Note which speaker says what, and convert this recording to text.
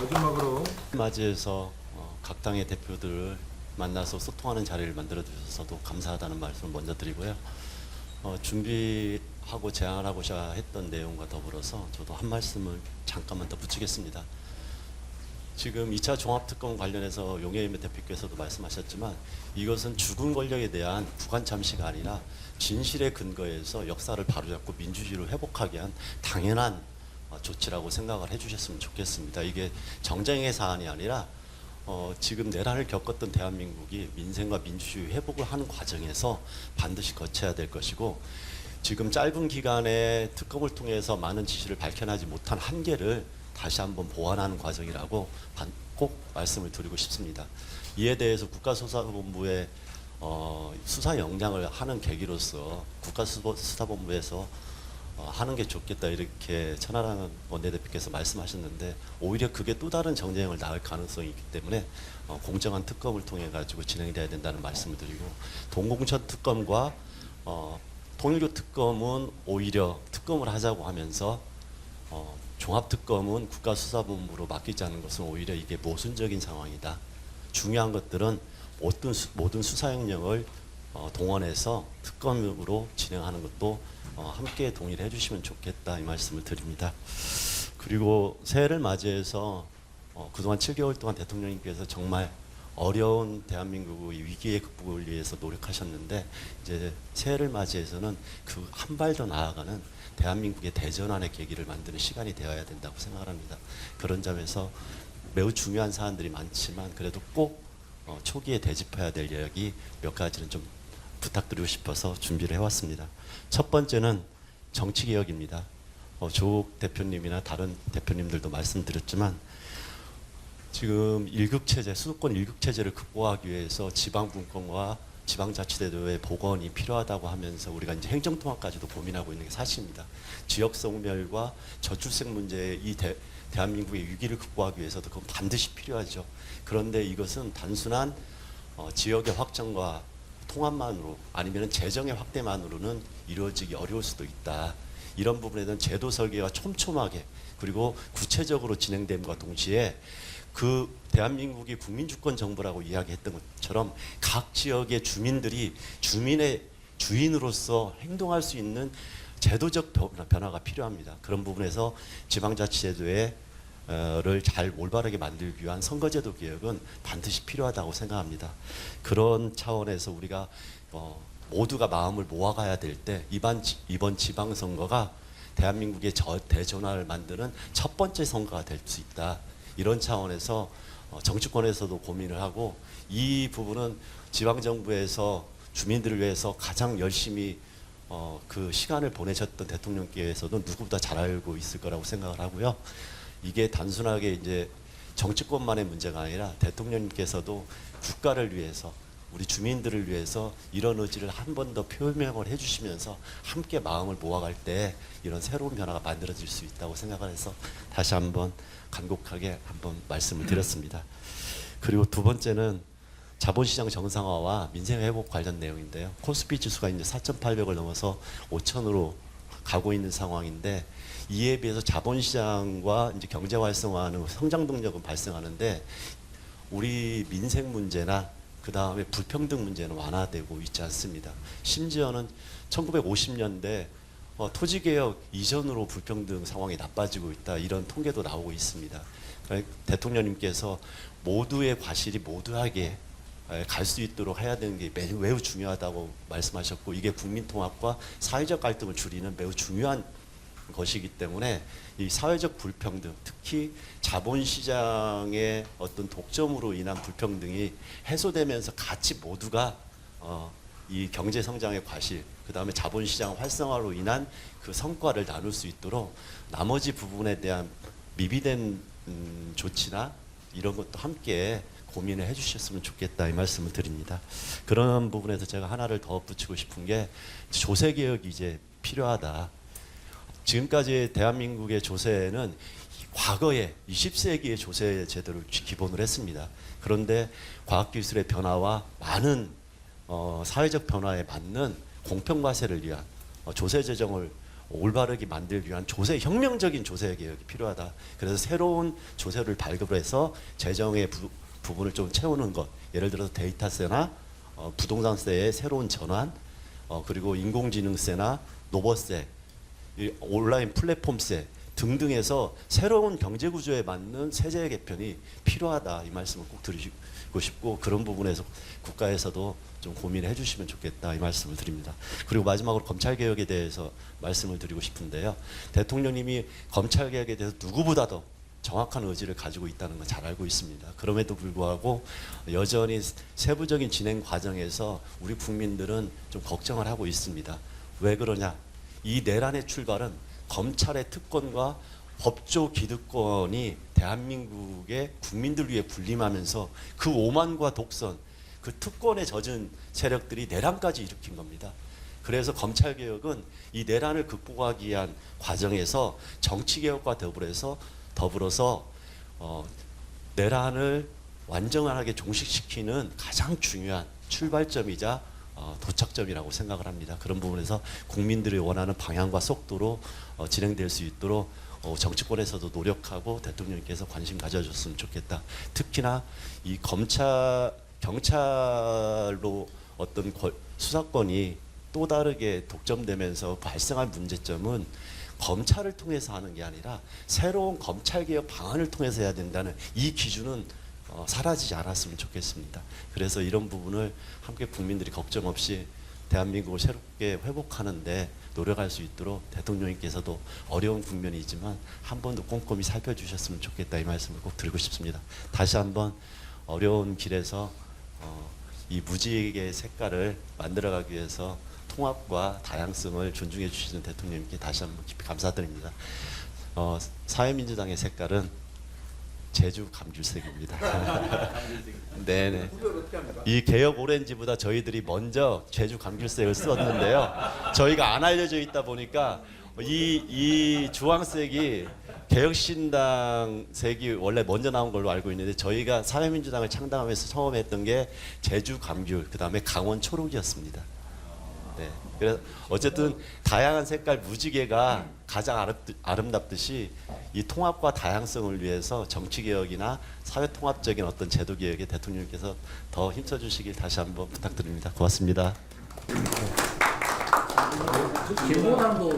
Speaker 1: 마지막으로
Speaker 2: 맞이해서 각 당의 대표들을 만나서 소통하는 자리를 만들어 주셔서도 감사하다는 말씀을 먼저 드리고요. 준비하고 제안하고자 했던 내용과 더불어서 저도 한 말씀을 잠깐만 더 붙이겠습니다. 지금 2차 종합특검 관련해서 용해인 대표께서도 말씀하셨지만 이것은 죽은 권력에 대한 구간 참시가 아니라 진실에 근거해서 역사를 바로잡고 민주주의를 회복하게 한 당연한 조치라고 생각을 해주셨으면 좋겠습니다. 이게 정쟁의 사안이 아니라 지금 내란을 겪었던 대한민국이 민생과 민주주의 회복을 하는 과정에서 반드시 거쳐야 될 것이고, 지금 짧은 기간에 특검을 통해서 많은 지시를 밝혀내지 못한 한계를 다시 한번 보완하는 과정이라고 꼭 말씀을 드리고 싶습니다. 이에 대해서 국가수사본부의 수사 역량을 하는 계기로서 국가수사본부에서 하는 게 좋겠다 이렇게 천하람 원내대표께서 말씀하셨는데, 오히려 그게 또 다른 정쟁을 낳을 가능성이 있기 때문에 공정한 특검을 통해 가지고 진행이 돼야 된다는 말씀을 드리고, 동공천 특검과 통일교 특검은 오히려 특검을 하자고 하면서 종합특검은 국가수사본부로 맡기자는 것은 오히려 이게 모순적인 상황이다. 중요한 것들은 모든 수사 역량을 동원해서 특검으로 진행하는 것도 함께 동의를 해주시면 좋겠다 이 말씀을 드립니다. 그리고 새해를 맞이해서 그동안 7개월 동안 대통령님께서 정말 어려운 대한민국의 위기의 극복을 위해서 노력하셨는데, 이제 새해를 맞이해서는 그 한 발 더 나아가는 대한민국의 대전환의 계기를 만드는 시간이 되어야 된다고 생각합니다. 그런 점에서 매우 중요한 사안들이 많지만 그래도 꼭 초기에 되짚어야 될 이야기 몇 가지는 좀 부탁드리고 싶어서 준비를 해왔습니다. 첫 번째는 정치개혁입니다. 조국 대표님이나 다른 대표님들도 말씀드렸지만 지금 일극체제, 수도권 일극체제를 극복하기 위해서 지방분권과 지방자치제도의 복원이 필요하다고 하면서 우리가 이제 행정통합까지도 고민하고 있는 게 사실입니다. 지역소멸과 저출생 문제의 이 대한민국의 위기를 극복하기 위해서도 그건 반드시 필요하죠. 그런데 이것은 단순한 지역의 확장과 통합만으로 아니면 재정의 확대만으로는 이루어지기 어려울 수도 있다. 이런 부분에 대한 제도 설계가 촘촘하게 그리고 구체적으로 진행됨과 동시에 그 대한민국이 국민주권 정부라고 이야기했던 것처럼 각 지역의 주민들이 주민의 주인으로서 행동할 수 있는 제도적 변화가 필요합니다. 그런 부분에서 지방자치제도의 를 잘 올바르게 만들기 위한 선거제도 개혁은 반드시 필요하다고 생각합니다. 그런 차원에서 우리가 모두가 마음을 모아가야 될 때 이번 지방선거가 대한민국의 대전환을 만드는 첫 번째 선거가 될 수 있다. 이런 차원에서 정치권에서도 고민을 하고, 이 부분은 지방정부에서 주민들을 위해서 가장 열심히 그 시간을 보내셨던 대통령께서도 누구보다 잘 알고 있을 거라고 생각을 하고요. 이게 단순하게 이제 정치권만의 문제가 아니라 대통령님께서도 국가를 위해서 우리 주민들을 위해서 이런 의지를 한 번 더 표명을 해주시면서 함께 마음을 모아갈 때 이런 새로운 변화가 만들어질 수 있다고 생각을 해서 다시 한번 간곡하게 한번 말씀을 드렸습니다. 그리고 두 번째는 자본시장 정상화와 민생회복 관련 내용인데요. 코스피 지수가 이제 4,800을 넘어서 5,000으로 가고 있는 상황인데, 이에 비해서 자본시장과 이제 경제 활성화하는 성장 동력은 발생하는데 우리 민생 문제나 그 다음에 불평등 문제는 완화되고 있지 않습니다. 심지어는 1950년대 토지개혁 이전으로 불평등 상황이 나빠지고 있다, 이런 통계도 나오고 있습니다. 그러니까 대통령님께서 모두의 과실이 모두에게 갈 수 있도록 해야 되는 게 매우 중요하다고 말씀하셨고, 이게 국민통합과 사회적 갈등을 줄이는 매우 중요한 것이기 때문에 이 사회적 불평등, 특히 자본시장의 어떤 독점으로 인한 불평등이 해소되면서 같이 모두가 이 경제 성장의 과실, 그 다음에 자본시장 활성화로 인한 그 성과를 나눌 수 있도록 나머지 부분에 대한 미비된 조치나 이런 것도 함께 고민을 해주셨으면 좋겠다 이 말씀을 드립니다. 그런 부분에서 제가 하나를 더 붙이고 싶은 게 조세개혁이 이제 필요하다. 지금까지 대한민국의 조세는 과거에 20세기의 조세 제도를 기본으로 했습니다. 그런데 과학기술의 변화와 많은 사회적 변화에 맞는 공평과세를 위한 조세 제정을 올바르게 만들기 위한 혁명적인 조세 개혁이 필요하다. 그래서 새로운 조세를 발급을 해서 재정의 부분을 좀 채우는 것. 예를 들어서 데이터세나 부동산세의 새로운 전환, 그리고 인공지능세나 노버세, 이 온라인 플랫폼세 등등해서 새로운 경제 구조에 맞는 세제 개편이 필요하다. 이 말씀을 꼭 드리고 싶고, 그런 부분에서 국가에서도 좀 고민해 주시면 좋겠다. 이 말씀을 드립니다. 그리고 마지막으로 검찰 개혁에 대해서 말씀을 드리고 싶은데요. 대통령님이 검찰 개혁에 대해서 누구보다도 정확한 의지를 가지고 있다는 건 잘 알고 있습니다. 그럼에도 불구하고 여전히 세부적인 진행 과정에서 우리 국민들은 좀 걱정을 하고 있습니다. 왜 그러냐? 이 내란의 출발은 검찰의 특권과 법조 기득권이 대한민국의 국민들 위해 군림하면서 그 오만과 독선, 그 특권에 젖은 세력들이 내란까지 일으킨 겁니다. 그래서 검찰개혁은 이 내란을 극복하기 위한 과정에서 정치개혁과 더불어서 내란을 완전하게 종식시키는 가장 중요한 출발점이자 도착점이라고 생각을 합니다. 그런 부분에서 국민들이 원하는 방향과 속도로 진행될 수 있도록 정치권에서도 노력하고 대통령께서 관심 가져줬으면 좋겠다. 특히나 이 경찰로 어떤 수사권이 또 다르게 독점되면서 발생한 문제점은 검찰을 통해서 하는 게 아니라 새로운 검찰개혁 방안을 통해서 해야 된다는 이 기준은 사라지지 않았으면 좋겠습니다. 그래서 이런 부분을 함께 국민들이 걱정 없이 대한민국을 새롭게 회복하는데 노력할 수 있도록 대통령님께서도 어려운 국면이지만 한 번 더 꼼꼼히 살펴주셨으면 좋겠다. 이 말씀을 꼭 드리고 싶습니다. 다시 한번 어려운 길에서 이 무지개의 색깔을 만들어가기 위해서 통합과 다양성을 존중해 주시는 대통령님께 다시 한번 깊이 감사드립니다. 사회민주당의 색깔은 제주 감귤색입니다. 네네. 이 개혁 오렌지보다 저희들이 먼저 제주 감귤색을 썼는데요. 저희가 안 알려져 있다 보니까 이 주황색이 개혁신당 색이 원래 먼저 나온 걸로 알고 있는데, 저희가 사회민주당을 창당하면서 처음 했던 게 제주 감귤, 그 다음에 강원 초록이었습니다. 네. 그래서 어쨌든 다양한 색깔 무지개가 가장 아름답듯이 이 통합과 다양성을 위해서 정치개혁이나 사회통합적인 어떤 제도개혁에 대통령께서 더 힘써주시길 다시 한번 부탁드립니다. 고맙습니다.
Speaker 1: 김보당도